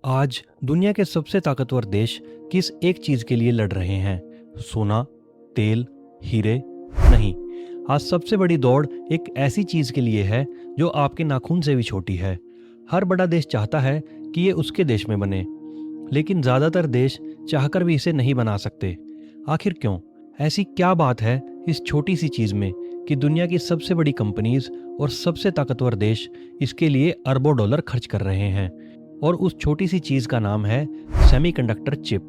आज दुनिया के सबसे ताकतवर देश किस एक चीज के लिए लड़ रहे हैं? सोना, तेल, हीरे? नहीं। आज सबसे बड़ी दौड़ एक ऐसी चीज के लिए है जो आपके नाखून से भी छोटी है। हर बड़ा देश चाहता है कि ये उसके देश में बने, लेकिन ज्यादातर देश चाहकर भी इसे नहीं बना सकते। आखिर क्यों? ऐसी क्या बात है इस छोटी सी चीज में कि दुनिया की सबसे बड़ी कंपनीज और सबसे ताकतवर देश इसके लिए अरबों डॉलर खर्च कर रहे हैं? और उस छोटी सी चीज का नाम है सेमीकंडक्टर चिप।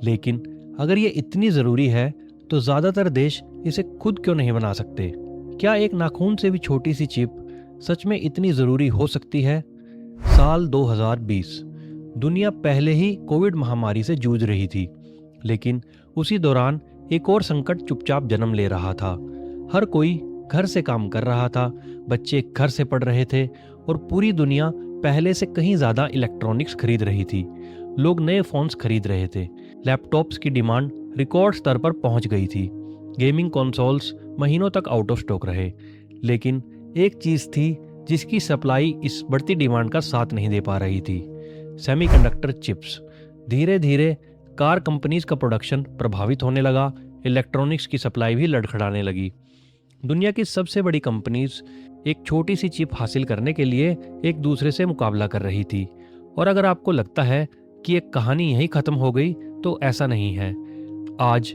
लेकिन अगर ये इतनी जरूरी है तो ज्यादातर देश इसे खुद क्यों नहीं बना सकते? क्या एक नाखून से भी छोटी सी चिप सच में इतनी जरूरी हो सकती है? साल 2020। दुनिया पहले ही कोविड महामारी से जूझ रही थी, लेकिन उसी दौरान एक और संकट चुपचाप जन्म ले रहा था। हर कोई घर से काम कर रहा था, बच्चे घर से पढ़ रहे थे और पूरी दुनिया पहले से कहीं ज्यादा इलेक्ट्रॉनिक्स खरीद रही थी। लोग नए फोन्स खरीद रहे थे, लैपटॉप्स की डिमांड रिकॉर्ड स्तर पर पहुंच गई थी, गेमिंग कंसोल्स महीनों तक आउट ऑफ स्टॉक रहे। लेकिन एक चीज थी जिसकी सप्लाई इस बढ़ती डिमांड का साथ नहीं दे पा रही थी, सेमीकंडक्टर चिप्स। धीरे धीरे कार कंपनीज का प्रोडक्शन प्रभावित होने लगा, इलेक्ट्रॉनिक्स की सप्लाई भी लड़खड़ाने लगी। दुनिया की सबसे बड़ी कंपनीज एक छोटी सी चिप हासिल करने के लिए एक दूसरे से मुकाबला कर रही थी। और अगर आपको लगता है कि एक कहानी यहीं खत्म हो गई, तो ऐसा नहीं है। आज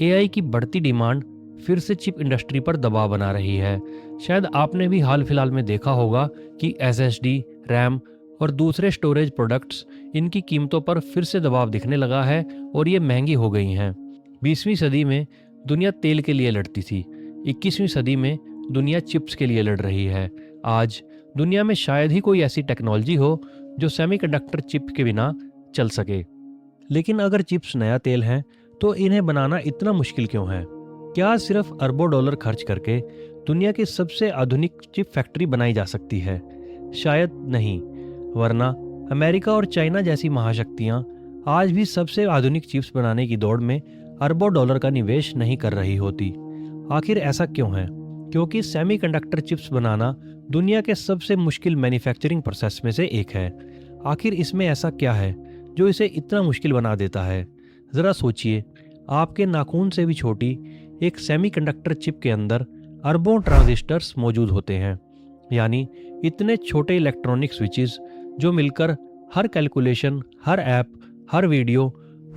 एआई की बढ़ती डिमांड फिर से चिप इंडस्ट्री पर दबाव बना रही है। शायद आपने भी हाल फिलहाल में देखा होगा कि एसएसडी, रैम और दूसरे स्टोरेज प्रोडक्ट्स, इनकी कीमतों पर फिर से दबाव दिखने लगा है और ये महंगी हो गई हैं। 20वीं सदी में दुनिया तेल के लिए लड़ती थी, 21वीं सदी में दुनिया चिप्स के लिए लड़ रही है। आज दुनिया में शायद ही कोई ऐसी टेक्नोलॉजी हो जो सेमीकंडक्टर चिप के बिना चल सके। लेकिन अगर चिप्स नया तेल हैं, तो इन्हें बनाना इतना मुश्किल क्यों है? क्या सिर्फ अरबों डॉलर खर्च करके दुनिया की सबसे आधुनिक चिप फैक्ट्री बनाई जा सकती है? शायद नहीं, वरना अमेरिका और चाइना जैसी महाशक्तियां आज भी सबसे आधुनिक चिप्स बनाने की दौड़ में अरबों डॉलर का निवेश नहीं कर रही होती। आखिर ऐसा क्यों है? क्योंकि सेमीकंडक्टर चिप्स बनाना दुनिया के सबसे मुश्किल मैन्युफैक्चरिंग प्रोसेस में से एक है। आखिर इसमें ऐसा क्या है जो इसे इतना मुश्किल बना देता है? ज़रा सोचिए, आपके नाखून से भी छोटी एक सेमीकंडक्टर चिप के अंदर अरबों ट्रांजिस्टर्स मौजूद होते हैं, यानी इतने छोटे इलेक्ट्रॉनिक स्विचेस जो मिलकर हर कैलकुलेशन, हर ऐप, हर वीडियो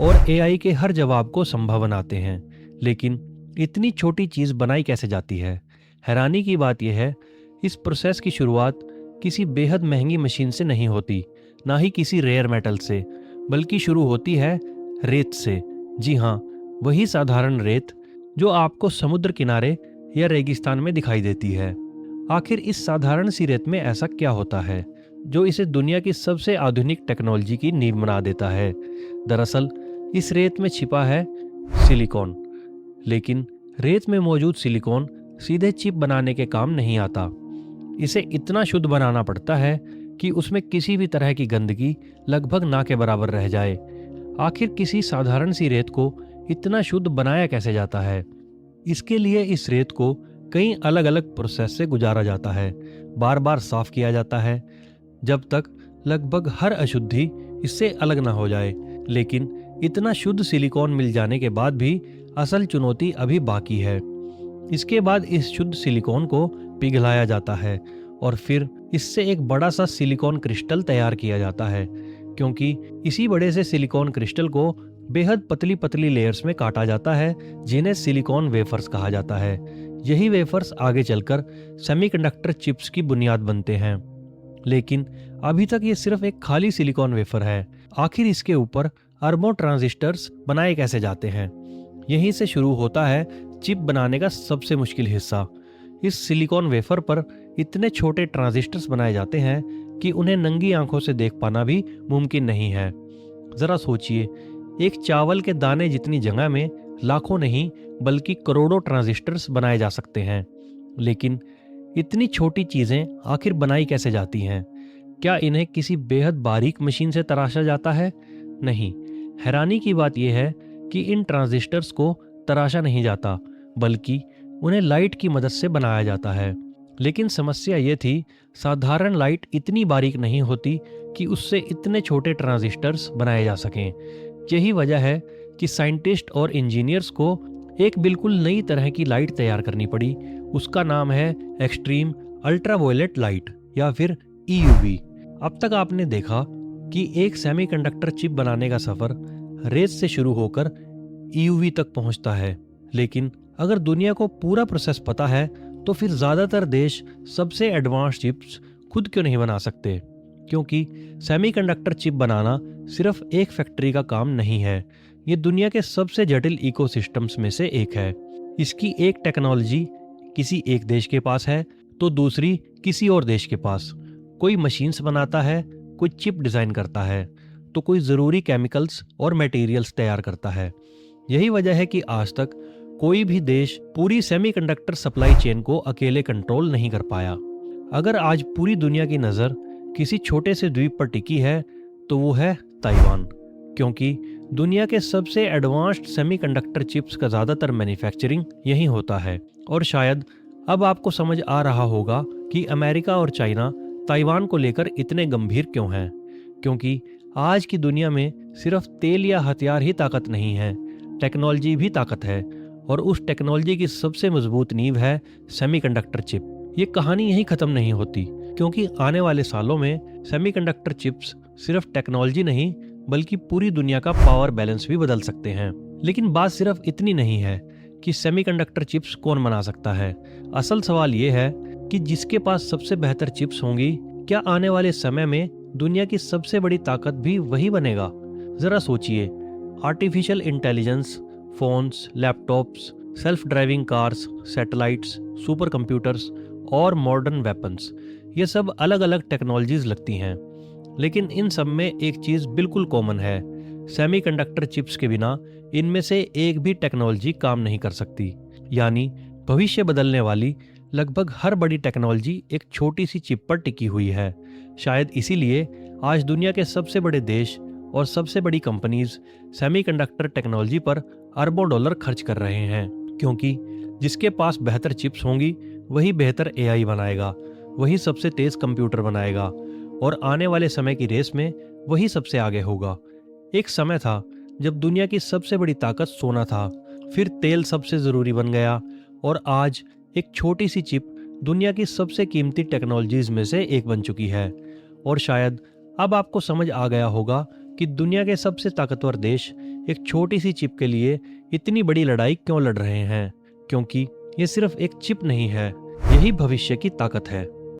और एआई के हर जवाब को संभव बनाते हैं। लेकिन इतनी छोटी चीज़ बनाई कैसे जाती है? हैरानी की बात यह है, इस प्रोसेस की शुरुआत किसी बेहद महंगी मशीन से नहीं होती, ना ही किसी रेयर मेटल से, बल्कि शुरू होती है रेत से। जी हाँ, वही साधारण रेत जो आपको समुद्र किनारे या रेगिस्तान में दिखाई देती है। आखिर इस साधारण सी रेत में ऐसा क्या होता है जो इसे दुनिया की सबसे आधुनिक टेक्नोलॉजी की नींव बना देता है? दरअसल इस रेत में छिपा है सिलिकॉन। लेकिन रेत में मौजूद सिलिकॉन सीधे चिप बनाने के काम नहीं आता। इसे इतना शुद्ध बनाना पड़ता है कि उसमें किसी भी तरह की गंदगी लगभग ना के बराबर रह जाए। आखिर किसी साधारण सी रेत को इतना शुद्ध बनाया कैसे जाता है? इसके लिए इस रेत को कई अलग अलग प्रोसेस से गुजारा जाता है, बार बार साफ किया जाता है, जब तक लगभग हर अशुद्धि इससे अलग ना हो जाए। लेकिन इतना शुद्ध सिलिकॉन मिल जाने के बाद भी असल चुनौती अभी बाकी है। इसके बाद इस शुद्ध सिलिकॉन को पिघलाया जाता है और फिर इससे एक बड़ा सा सिलिकॉन क्रिस्टल तैयार किया जाता है, क्योंकि इसी बड़े से सिलिकॉन क्रिस्टल को बेहद पतली पतली लेयर्स में काटा जाता है, जिन्हें सिलिकॉन वेफर्स कहा जाता है। यही वेफर्स आगे चलकर सेमीकंडक्टर चिप्स की बुनियाद बनते हैं। लेकिन अभी तक ये सिर्फ एक खाली सिलिकॉन वेफर है। आखिर इसके ऊपर अरबों ट्रांजिस्टर्स बनाए कैसे जाते हैं? यहीं से शुरू होता है चिप बनाने का सबसे मुश्किल हिस्सा। इस सिलिकॉन वेफर पर इतने छोटे ट्रांजिस्टर्स बनाए जाते हैं कि उन्हें नंगी आंखों से देख पाना भी मुमकिन नहीं है। जरा सोचिए, एक चावल के दाने जितनी जगह में लाखों नहीं बल्कि करोड़ों ट्रांजिस्टर्स बनाए जा सकते हैं। लेकिन इतनी छोटी चीजें आखिर बनाई कैसे जाती हैं? क्या इन्हें किसी बेहद बारीक मशीन से तराशा जाता है? नहीं। हैरानी की बात यह है कि इन ट्रांजिस्टर्स को तराशा नहीं जाता, बल्कि उन्हें लाइट की मदद से बनाया जाता है। लेकिन समस्या ये थी, साधारण लाइट इतनी बारीक नहीं होती कि उससे इतने छोटे ट्रांजिस्टर्स बनाए जा सकें। यही वजह है कि साइंटिस्ट और इंजीनियर्स को एक बिल्कुल नई तरह की लाइट तैयार करनी पड़ी। उसका नाम है एक्सट्रीम अल्ट्रावायलेट लाइट या फिर EUV। अब तक आपने देखा कि एक सेमीकंडक्टर चिप बनाने का सफर रेस से शुरू होकर EUV तक पहुंचता है, लेकिन अगर दुनिया को पूरा प्रोसेस पता है तो फिर ज्यादातर देश सबसे एडवांस चिप्स खुद क्यों नहीं बना सकते? क्योंकि सेमीकंडक्टर चिप बनाना सिर्फ एक फैक्ट्री का काम नहीं है, ये दुनिया के सबसे जटिल इकोसिस्टम्स में से एक है। इसकी एक टेक्नोलॉजी किसी एक देश के पास है तो दूसरी किसी और देश के पास। कोई मशीन्स बनाता है, कोई चिप डिजाइन करता है, तो कोई ज़रूरी केमिकल्स और मटेरियल्स तैयार करता है। यही वजह है कि आज तक कोई भी देश पूरी सेमीकंडक्टर सप्लाई चेन को अकेले कंट्रोल नहीं कर पाया। अगर आज पूरी दुनिया की नज़र किसी छोटे से द्वीप पर टिकी है तो वो है ताइवान, क्योंकि दुनिया के सबसे एडवांस्ड सेमीकंडक्टर चिप्स का ज़्यादातर मैन्युफैक्चरिंग यहीं होता है। और शायद अब आपको समझ आ रहा होगा कि अमेरिका और चाइना ताइवान को लेकर इतने गंभीर क्यों हैं। क्योंकि आज की दुनिया में सिर्फ तेल या हथियार ही ताकत नहीं है, टेक्नोलॉजी भी ताकत है, और उस टेक्नोलॉजी की सबसे मजबूत नींव है सेमीकंडक्टर चिप। ये कहानी यहीं ख़त्म नहीं होती, क्योंकि आने वाले सालों में सेमीकंडक्टर चिप्स सिर्फ टेक्नोलॉजी नहीं बल्कि पूरी दुनिया का पावर बैलेंस भी बदल सकते हैं। लेकिन बात सिर्फ इतनी नहीं है कि सेमीकंडक्टर चिप्स कौन बना सकता है। असल सवाल ये है कि जिसके पास सबसे बेहतर चिप्स होंगी, क्या आने वाले समय में दुनिया की सबसे बड़ी ताकत भी वही बनेगा? जरा सोचिए, artificial intelligence, phones, laptops, self driving cars, satellites, super computers और मॉडर्न वेपन्स, ये सब अलग अलग टेक्नोलॉजीज लगती हैं, लेकिन इन सब में एक चीज़ बिल्कुल कॉमन है। सेमीकंडक्टर चिप्स के बिना इनमें से एक भी टेक्नोलॉजी काम नहीं कर सकती। यानी भविष्य बदलने वाली लगभग हर बड़ी टेक्नोलॉजी एक छोटी सी चिप पर टिकी हुई है। शायद इसीलिए आज दुनिया के सबसे बड़े देश और सबसे बड़ी कंपनीज सेमीकंडक्टर टेक्नोलॉजी पर अरबों डॉलर खर्च कर रहे हैं, क्योंकि जिसके पास बेहतर चिप्स होंगी वही बेहतर AI बनाएगा, वही सबसे तेज कंप्यूटर बनाएगा, और आने वाले समय की रेस में वही सबसे आगे होगा। एक समय था जब दुनिया की सबसे बड़ी ताकत सोना था, फिर तेल सबसे ज़रूरी बन गया, और आज एक छोटी सी चिप दुनिया की सबसे कीमती टेक्नोलॉजीज में से एक बन चुकी है। और शायद अब आपको समझ आ गया होगा कि दुनिया के सबसे ताकतवर देश एक छोटी सी चिप के लिए इतनी बड़ी लड़ाई क्यों लड़ रहे हैं। क्योंकि ये सिर्फ एक चिप नहीं है, यही भविष्य की ताकत है।